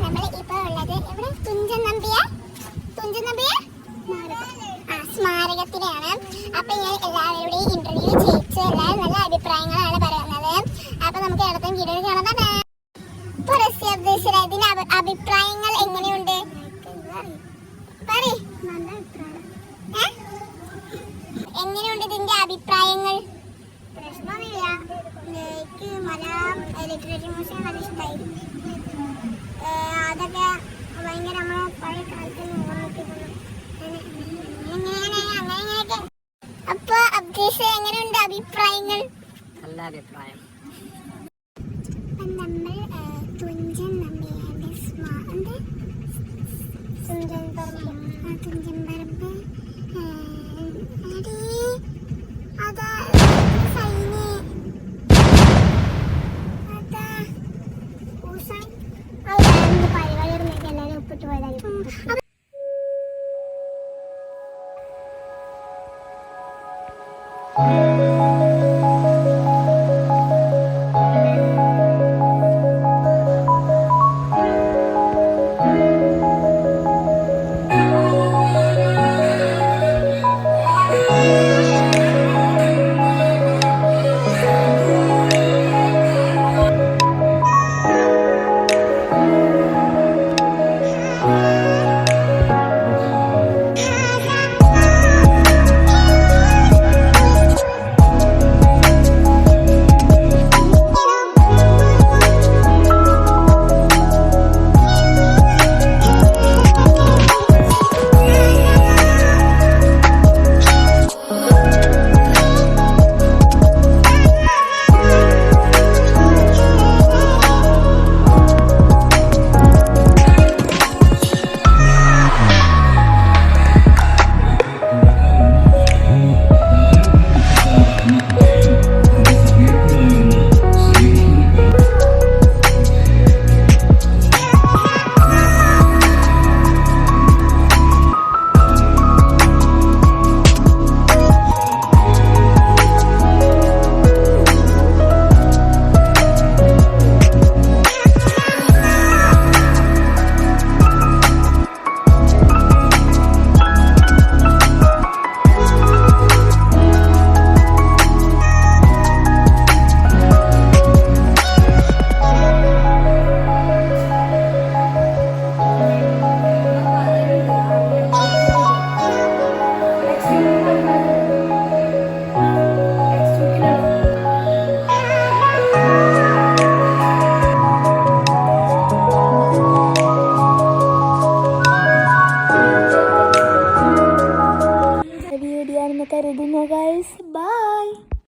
നമ്മൾ ഇപ്പൊ ഉള്ളത് ഇവിടെ തുഞ്ചൻ നമ്പിയ സ്മാരകത്തിലാണ്. അപ്പൊ ഞാൻ എല്ലാവരുടെയും ഇന്റർവ്യൂ ചെയ്യിച്ച് എല്ലാവരും നല്ല അഭിപ്രായങ്ങളാണ് പറയുന്നത്. അപ്പൊ നമുക്ക് അടുത്ത വീഡിയോ കാണാം. ഇതിന്റെ അഭിപ്രായങ്ങൾ എങ്ങനെയുണ്ട്? എങ്ങനെയുണ്ട് ഇതിന്റെ അഭിപ്രായങ്ങൾ? പ്രശ്നമൊന്നുമില്ല. എനിക്ക് മലയാളം ലിറ്ററേച്ചർ മ്യൂസിയം നല്ല ഇഷ്ടമായി. അതൊക്കെ ഭയങ്കര നമ്മളെ പഴയ കാലത്തിൽ ഓർമ്മിപ്പിക്കുന്നു. അങ്ങനെയൊക്കെ. അപ്പൊ അബ്ദീസ് എങ്ങനെയുണ്ട് അഭിപ്രായങ്ങൾ? നല്ല അഭിപ്രായം. നമ്മൾ തുഞ്ചൻ നമ്പിയാരുടെ തുഞ്ചൻ പറമ്പ് അതാ സൈന് അതാ പരിപാടി എല്ലാവരും ഒപ്പിട്ട് പോയതായിരിക്കും. കരുതുന്നു ഗൈസ്. ബൈ.